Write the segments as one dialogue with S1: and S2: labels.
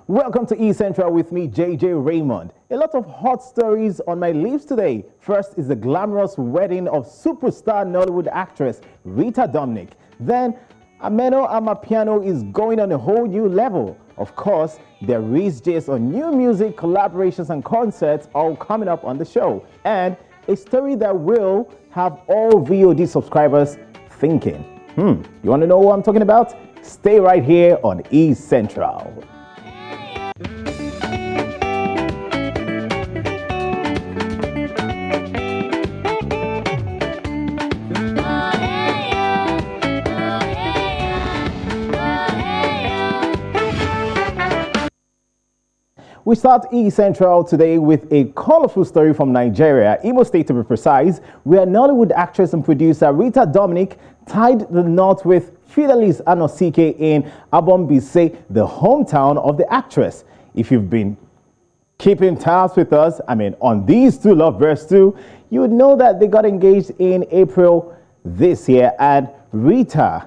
S1: Welcome to E Central with me, JJ Raymond. A lot of hot stories on my lips today. First is the glamorous wedding of superstar Nollywood actress Rita Dominic. Then, Ameno Amapiano is going on a whole new level. Of course, there is just on new music, collaborations, and concerts all coming up on the show. And a story that will have all VOD subscribers thinking, you want to know what I'm talking about? Stay right here on E Central. We start E Central today with a colorful story from Nigeria, Imo State to be precise, where Nollywood actress and producer Rita Dominic tied the knot with Fidelis Anosike in Abombise, the hometown of the actress. If you've been keeping tabs with us, on these two lovebirds too, you would know that they got engaged in April this year, and Rita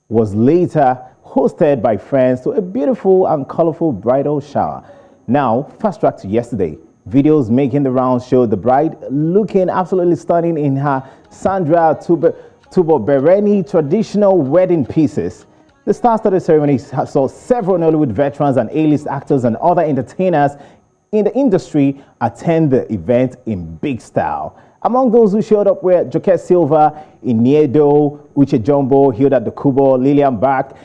S1: was later hosted by friends to a beautiful and colorful bridal shower. Now, fast track to yesterday. Videos making the rounds showed the bride looking absolutely stunning in her Sandra Tubobereni traditional wedding pieces. The star-studded ceremony saw several Nollywood veterans and A-list actors and other entertainers in the industry attend the event in big style. Among those who showed up were Joke Silva, Iniedo, Uche Jumbo, Hilda Dokubo, Lillian Bach,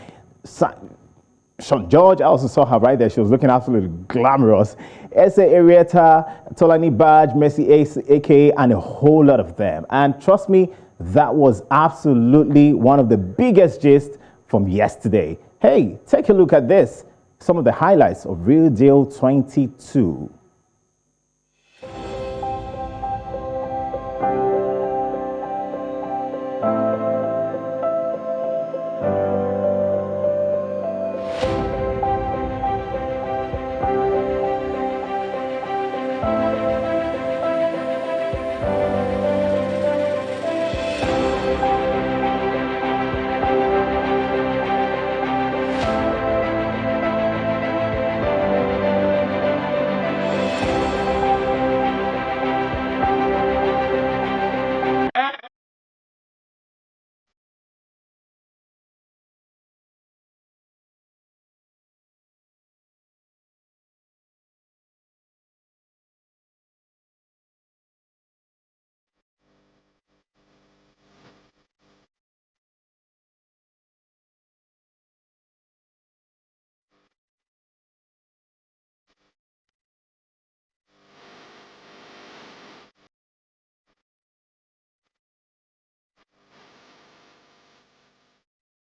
S1: Sean George. I also saw her right there. She was looking absolutely glamorous. Ese Arieta, Tolani Badge, Messi aka, and a whole lot of them. And trust me, that was absolutely one of the biggest gists from yesterday. Hey, take a look at this. Some of the highlights of Real Deal 22.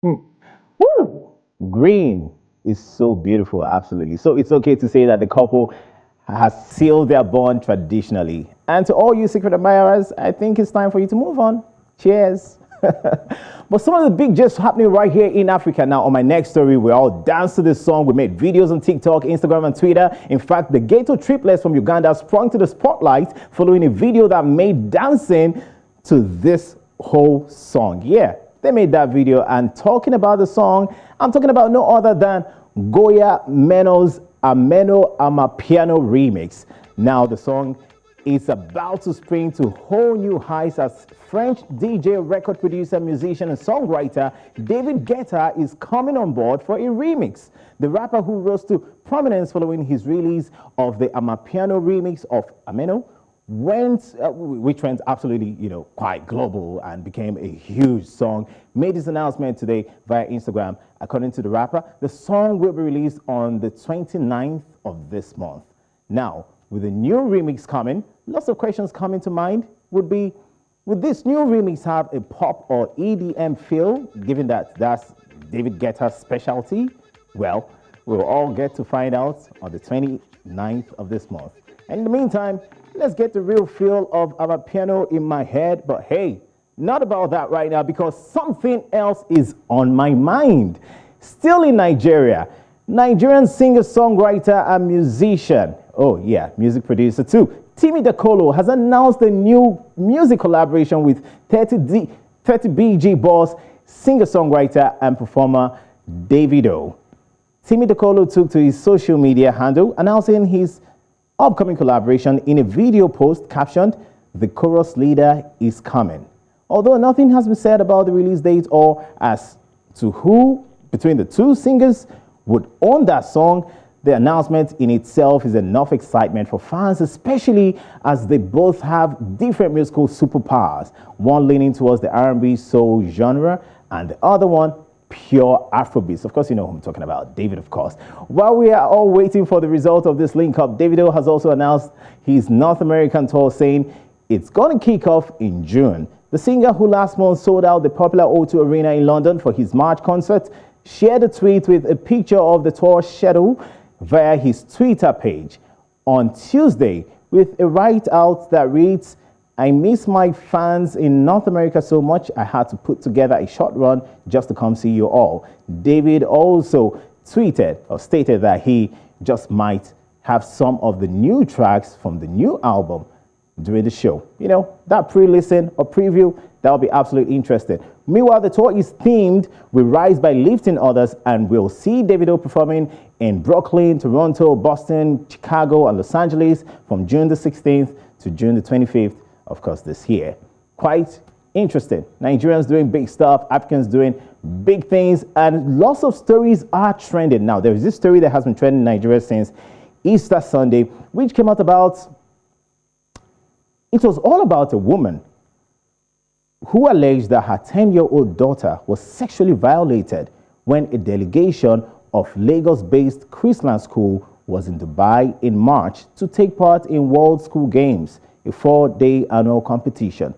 S1: Woo! Green is so beautiful, absolutely. So it's okay to say that the couple has sealed their bond traditionally. And to all you secret admirers, I think it's time for you to move on. Cheers. But some of the big gist happening right here in Africa. Now, on my next story, we all danced to this song. We made videos on TikTok, Instagram, and Twitter. In fact, the Ghetto triplets from Uganda sprung to the spotlight following a video that made dancing to this whole song. Yeah, they made that video, and talking about the song, I'm talking about no other than Goya Meno's Ameno Amapiano remix. Now, the song is about to spring to whole new heights as French DJ, record producer, musician, and songwriter David Guetta is coming on board for a remix. The rapper, who rose to prominence following his release of the Amapiano remix of Ameno, which went absolutely, quite global and became a huge song, made this announcement today via Instagram. According to the rapper, the song will be released on the 29th of this month. Now, with the new remix coming, lots of questions coming to mind would this new remix have a pop or EDM feel, given that that's David Guetta's specialty? Well, we'll all get to find out on the 29th of this month. And in the meantime, let's get the real feel of our piano in my head. But hey, not about that right now, because something else is on my mind. Still in Nigeria, Nigerian singer-songwriter and musician, music producer too, Timi Dakolo has announced a new music collaboration with 30BG boss, singer-songwriter and performer Davido. Timmy DeColo took to his social media handle announcing his upcoming collaboration in a video post captioned, "The chorus leader is coming." Although nothing has been said about the release date or as to who between the two singers would own that song, the announcement in itself is enough excitement for fans, especially as they both have different musical superpowers, one leaning towards the R&B soul genre and the other one pure Afrobeats. Of course, you know who I'm talking about, David, of course. While we are all waiting for the result of this link-up, Davido has also announced his North American tour, saying it's going to kick off in June. The singer, who last month sold out the popular O2 Arena in London for his March concert, shared a tweet with a picture of the tour schedule via his Twitter page on Tuesday with a write-out that reads, "I miss my fans in North America so much, I had to put together a short run just to come see you all." David also tweeted or stated that he just might have some of the new tracks from the new album during the show. You know, that pre-listen or preview, that'll be absolutely interesting. Meanwhile, the tour is themed with Rise by Lifting Others, and we'll see Davido performing in Brooklyn, Toronto, Boston, Chicago, and Los Angeles from June the 16th to June the 25th, of course, this year. Quite interesting. Nigerians doing big stuff, Africans doing big things, and lots of stories are trending. Now, there is this story that has been trending in Nigeria since Easter Sunday, which came out about, it was all about a woman who alleged that her 10-year-old daughter was sexually violated when a delegation of Lagos-based Christian school was in Dubai in March to take part in World School Games, a 4-day annual competition.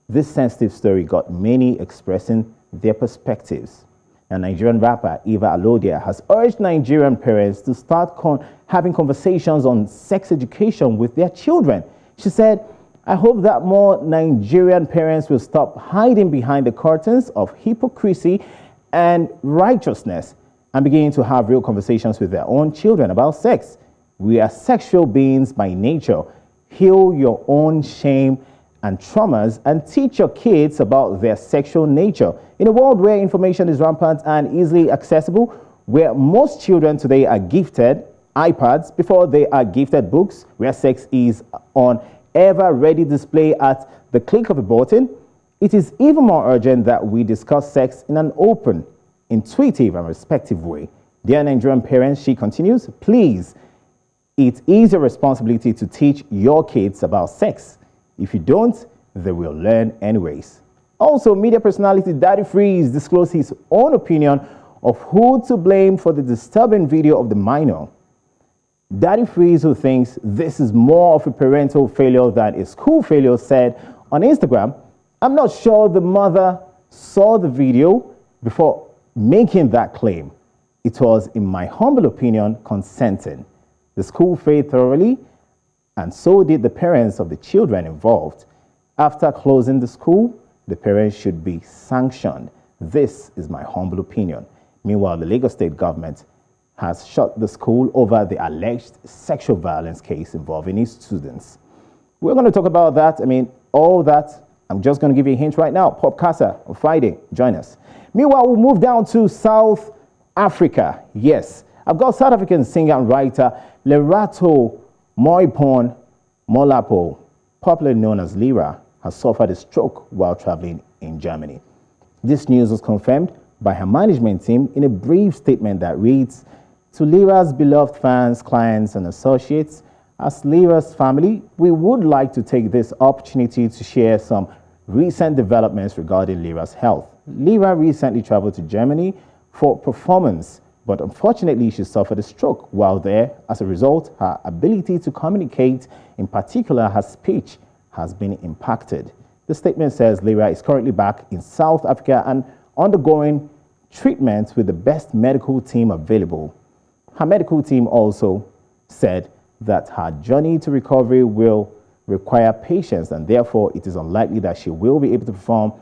S1: This sensitive story got many expressing their perspectives. A Nigerian rapper, Eva Alodia, has urged Nigerian parents to start having conversations on sex education with their children. She said, "I hope that more Nigerian parents will stop hiding behind the curtains of hypocrisy and righteousness and begin to have real conversations with their own children about sex. We are sexual beings by nature. Heal your own shame and traumas and teach your kids about their sexual nature." In a world where information is rampant and easily accessible, where most children today are gifted iPads before they are gifted books, where sex is on ever-ready display at the click of a button, it is even more urgent that we discuss sex in an open, intuitive, and respectful way. Dear Nigerian parents, she continues, please, it is your responsibility to teach your kids about sex. If you don't, they will learn anyways. Also, media personality Daddy Freeze disclosed his own opinion of who to blame for the disturbing video of the minor. Daddy Freeze, who thinks this is more of a parental failure than a school failure, said on Instagram, "I'm not sure the mother saw the video before making that claim. It was, in my humble opinion, consenting. The school failed thoroughly, and so did the parents of the children involved. After closing the school, the parents should be sanctioned. This is my humble opinion." Meanwhile, the Lagos state government has shut the school over the alleged sexual violence case involving its students. We're going to talk about that. All that. I'm just going to give you a hint right now. Popcasa on Friday. Join us. Meanwhile, we'll move down to South Africa. Yes, I've got South African singer and writer Lerato Moipon Molapo, popularly known as Lira, has suffered a stroke while traveling in Germany. This news was confirmed by her management team in a brief statement that reads, "To Lira's beloved fans, clients, and associates, as Lira's family, we would like to take this opportunity to share some recent developments regarding Lira's health. Lira recently traveled to Germany for performance, but unfortunately she suffered a stroke while there. As a result, her ability to communicate, in particular her speech, has been impacted." The statement says Lira is currently back in South Africa and undergoing treatment with the best medical team available. Her medical team also said that her journey to recovery will require patience, and therefore it is unlikely that she will be able to perform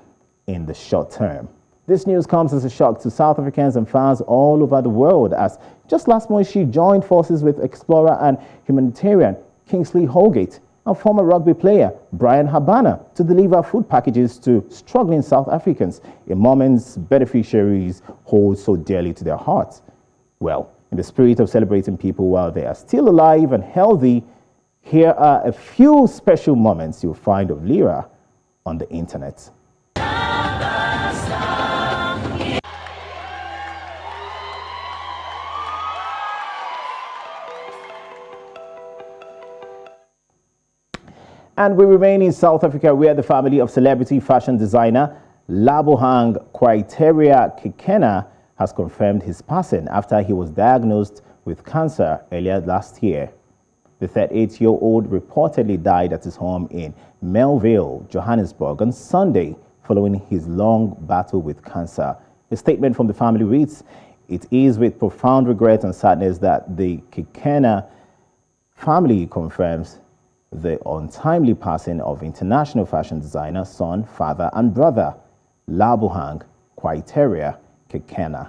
S1: in the short term. This news comes as a shock to South Africans and fans all over the world, as just last month she joined forces with explorer and humanitarian Kingsley Holgate and former rugby player Brian Habana to deliver food packages to struggling South Africans, a moment beneficiaries hold so dearly to their hearts. Well, In the spirit of celebrating people while they are still alive and healthy, here are a few special moments you'll find of Lyra on the internet. And we remain in South Africa, where the family of celebrity fashion designer Labohang Criteria Kekena has confirmed his passing after he was diagnosed with cancer earlier last year. The 38-year-old reportedly died at his home in Melville, Johannesburg on Sunday following his long battle with cancer. A statement from the family reads, "It is with profound regret and sadness that the Kekena family confirms the untimely passing of international fashion designer, son, father, and brother, Labohang Criteria Kekena."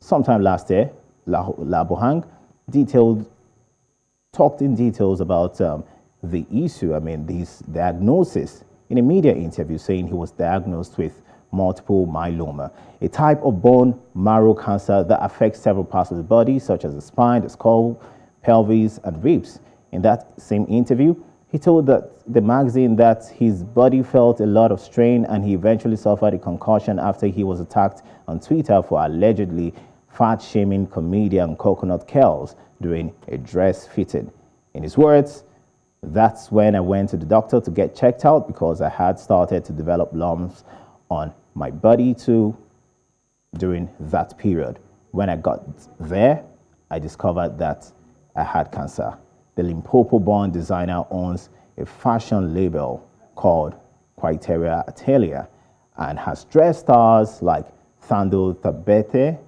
S1: Sometime last year, Labohang talked in details about the issue, his diagnosis, in a media interview, saying he was diagnosed with multiple myeloma, a type of bone marrow cancer that affects several parts of the body, such as the spine, the skull, pelvis, and ribs. In that same interview, he told the magazine that his body felt a lot of strain and he eventually suffered a concussion after he was attacked on Twitter for allegedly fat-shaming comedian Coconut Kells during a dress fitted. In his words, "That's when I went to the doctor to get checked out because I had started to develop lumps on my body too during that period. When I got there, I discovered that I had cancer." The Limpopo-born designer owns a fashion label called Criteria Atelier and has dressed stars like Thando Thabete,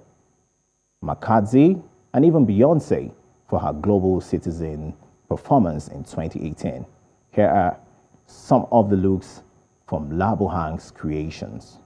S1: Makadzi, and even Beyonce for her Global Citizen performance in 2018. Here are some of the looks from Labohang's creations.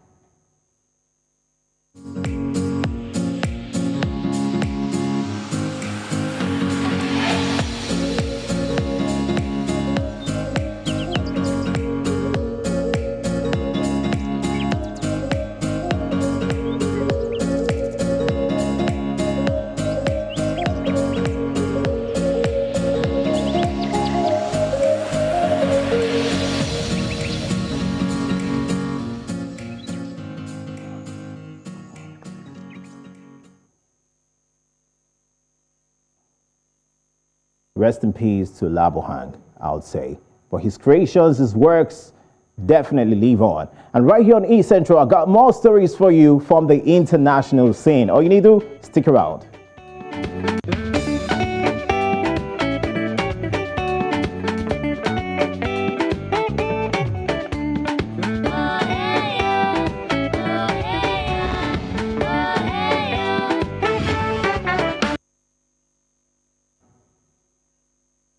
S1: Rest in peace to Labohang, I would say. But his creations, his works, definitely live on. And right here on East Central, I got more stories for you from the international scene. All you need to do, stick around.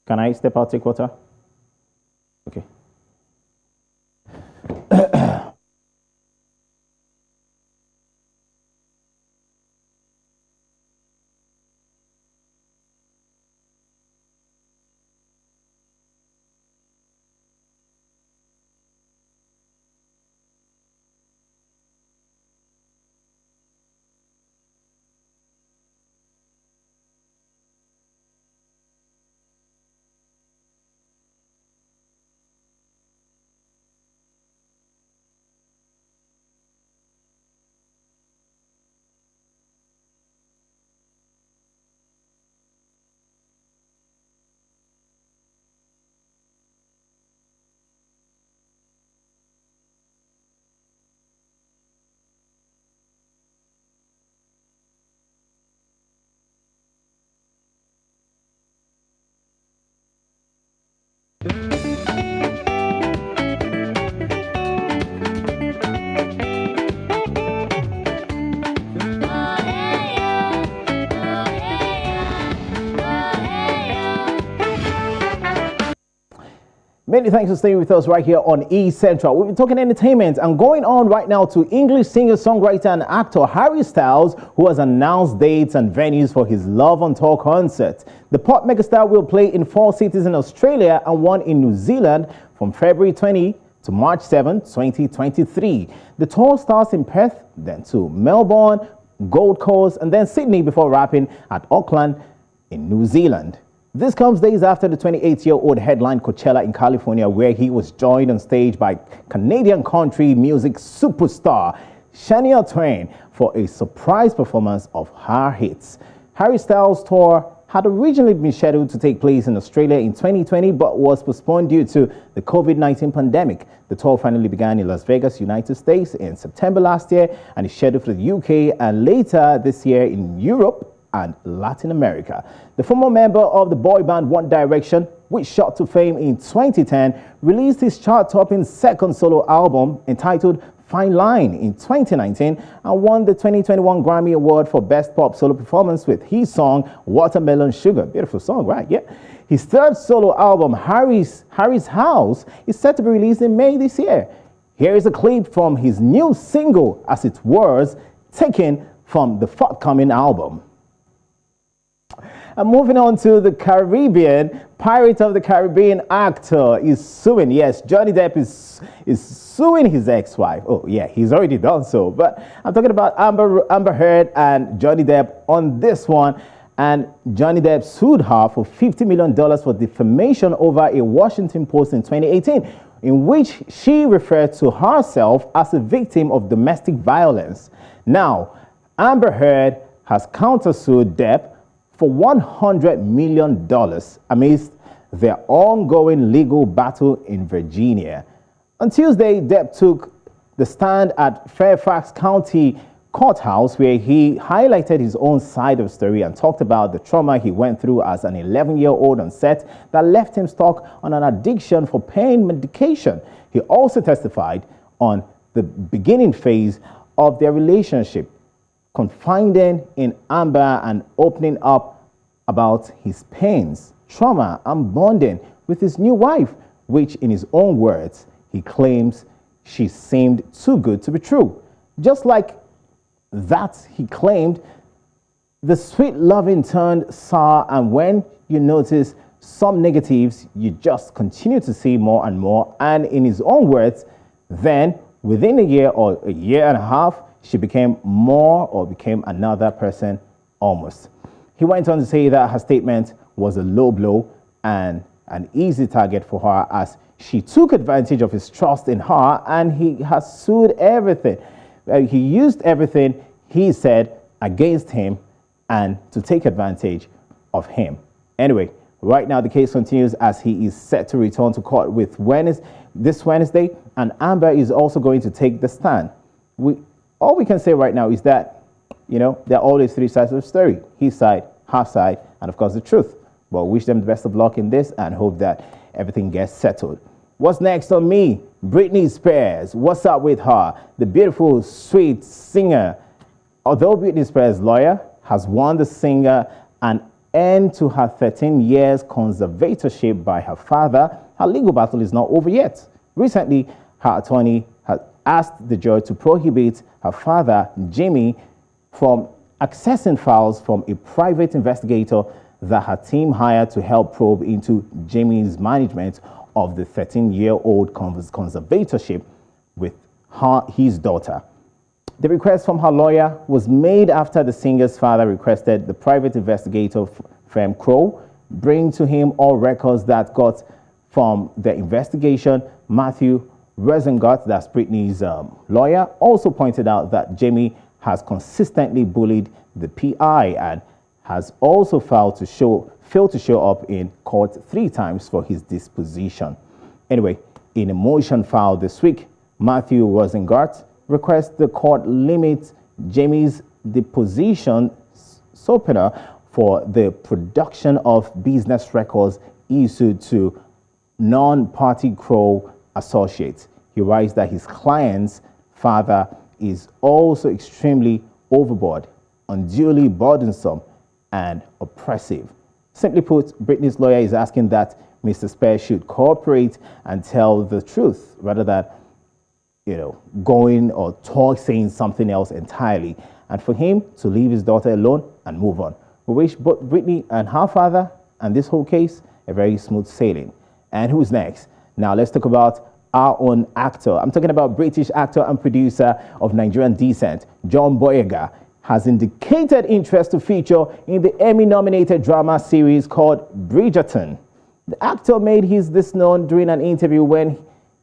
S1: Can I step out, take water? Okay. Many thanks for staying with us right here on East Central. We've been talking entertainment and going on right now to English singer, songwriter and actor Harry Styles, who has announced dates and venues for his Love on Tour concert. The pop megastar will play in 4 cities in Australia and 1 in New Zealand from February 20 to March 7, 2023. The tour starts in Perth, then to Melbourne, Gold Coast, and then Sydney before rapping at Auckland in New Zealand. This comes days after the 28-year-old headlined Coachella in California, where he was joined on stage by Canadian country music superstar Shania Twain for a surprise performance of her hits. Harry Styles' tour had originally been scheduled to take place in Australia in 2020 but was postponed due to the COVID-19 pandemic. The tour finally began in Las Vegas, United States in September last year and is scheduled for the UK and later this year in Europe and Latin America. The former member of the boy band One Direction, which shot to fame in 2010, released his chart-topping second solo album entitled Fine Line in 2019 and won the 2021 Grammy Award for Best Pop Solo Performance with his song Watermelon Sugar. Beautiful song, right? Yeah. His third solo album, Harry's House, is set to be released in May this year. Here is a clip from his new single, As It Was, taken from the forthcoming album. And moving on to the Caribbean, Pirate of the Caribbean actor is suing. Yes, Johnny Depp is suing his ex-wife. Oh, yeah, he's already done so. But I'm talking about Amber Heard and Johnny Depp on this one. And Johnny Depp sued her for $50 million for defamation over a Washington Post in 2018, in which she referred to herself as a victim of domestic violence. Now, Amber Heard has countersued Depp for $100 million amidst their ongoing legal battle in Virginia. On Tuesday, Depp took the stand at Fairfax County Courthouse, where he highlighted his own side of the story and talked about the trauma he went through as an 11-year-old on set that left him stuck on an addiction for pain medication. He also testified on the beginning phase of their relationship, confiding in Amber and opening up about his pains, trauma, and bonding with his new wife, which in his own words, he claims she seemed too good to be true. Just like that, he claimed the sweet loving turned sour, and when you notice some negatives, you just continue to see more and more. And in his own words, then within a year or a year and a half, she became another person almost. He went on to say that her statement was a low blow and an easy target for her, as she took advantage of his trust in her, and he has sued everything. He used everything he said against him and to take advantage of him. Anyway, right now the case continues as he is set to return to court this Wednesday, and Amber is also going to take the stand. All we can say right now is that, there are always three sides of the story: his side, her side, and of course the truth. But wish them the best of luck in this and hope that everything gets settled. What's next on me? Britney Spears. What's up with her? The beautiful, sweet singer. Although Britney Spears' lawyer has won the singer an end to her 13 years conservatorship by her father, her legal battle is not over yet. Recently, her attorney has asked the judge to prohibit her father, Jimmy, from accessing files from a private investigator that her team hired to help probe into Jimmy's management of the 13-year-old conservatorship with his daughter. The request from her lawyer was made after the singer's father requested the private investigator firm Crow bring to him all records that got from the investigation. Matthew Rosengart, that's Britney's lawyer, also pointed out that Jimmy has consistently bullied the PI and has also failed to show up in court 3 times for his disposition. Anyway, in a motion filed this week, Matthew Rosengart requests the court limit Jamie's deposition subpoena for the production of business records issued to non-party Crow associates. He writes that his client's father is also extremely overboard, unduly burdensome, and oppressive. Simply put, Britney's lawyer is asking that Mr. Spears should cooperate and tell the truth rather than, going or saying something else entirely, and for him to leave his daughter alone and move on. We wish both Britney and her father and this whole case a very smooth sailing. And who's next? Now let's talk about our own actor. I'm talking about British actor and producer of Nigerian descent, John Boyega. has indicated interest to feature in the Emmy-nominated drama series called Bridgerton. The actor made this known during an interview when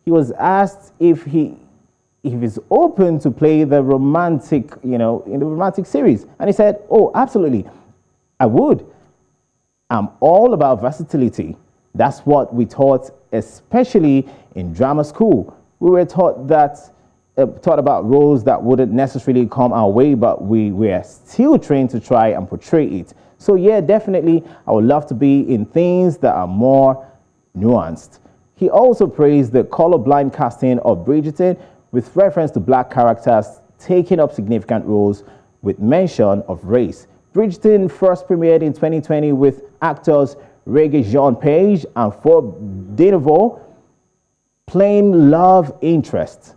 S1: he was asked if he's open to play the romantic, in the romantic series. And he said, "Oh, absolutely, I would. I'm all about versatility. That's what we taught, especially in drama school. We were taught about roles that wouldn't necessarily come our way, but we were still trained to try and portray it. So yeah, definitely, I would love to be in things that are more nuanced." He also praised the colorblind casting of Bridgerton with reference to black characters taking up significant roles with mention of race. Bridgerton first premiered in 2020 with actors Regé-Jean Page and Forbes Deneveau playing love interests.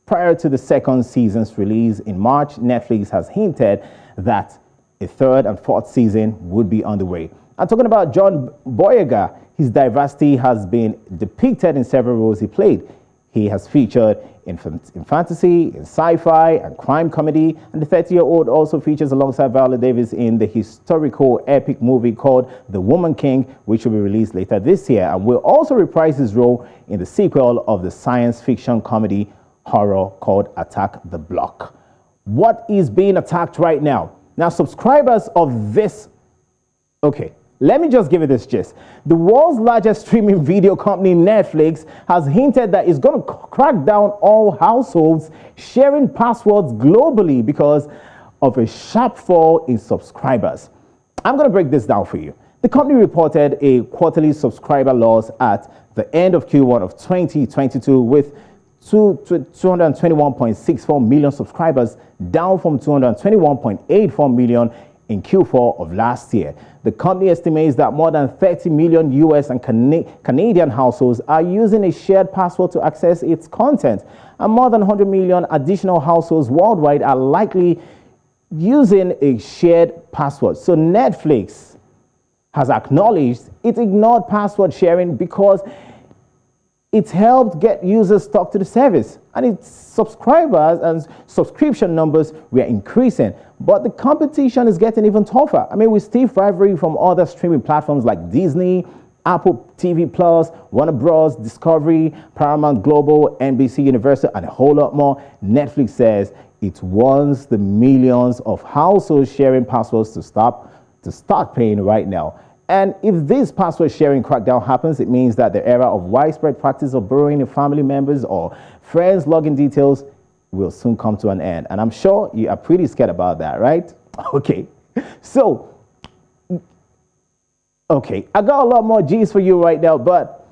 S1: Prior to the second season's release in March, Netflix has hinted that a third and fourth season would be on the way. And talking about John Boyega, his diversity has been depicted in several roles he played. He has featured in fantasy, in sci-fi, and crime comedy. And the 30-year-old also features alongside Viola Davis in the historical epic movie called The Woman King, which will be released later this year, and will also reprise his role in the sequel of the science fiction comedy horror called Attack the Block. What is being attacked right now? Now, subscribers of this... Okay, let me just give you this gist. The world's largest streaming video company, Netflix, has hinted that it's going to crack down all households sharing passwords globally because of a sharp fall in subscribers. I'm going to break this down for you. The company reported a quarterly subscriber loss at the end of Q1 of 2022 with 221.64 million subscribers, down from 221.84 million in Q4 of last year. The company estimates that more than 30 million US and Canadian households are using a shared password to access its content, and more than 100 million additional households worldwide are likely using a shared password. So Netflix has acknowledged it ignored password sharing because it's helped get users stuck to the service, and its subscribers and subscription numbers were increasing. But the competition is getting even tougher. I mean, with stiff rivalry from other streaming platforms like Disney, Apple TV Plus, Warner Bros., Discovery, Paramount Global, NBC Universal, and a whole lot more, Netflix says it wants the millions of households sharing passwords to start paying right now. And if this password sharing crackdown happens, it means that the era of widespread practice of borrowing family members or friends' login details will soon come to an end. And I'm sure you are pretty scared about that, right? Okay. So, I got a lot more G's for you right now, but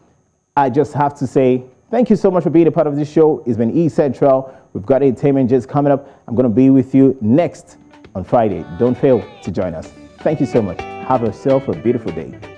S1: I just have to say thank you so much for being a part of this show. It's been E Central. We've got entertainment just coming up. I'm going to be with you next on Friday. Don't fail to join us. Thank you so much. Have yourself a beautiful day.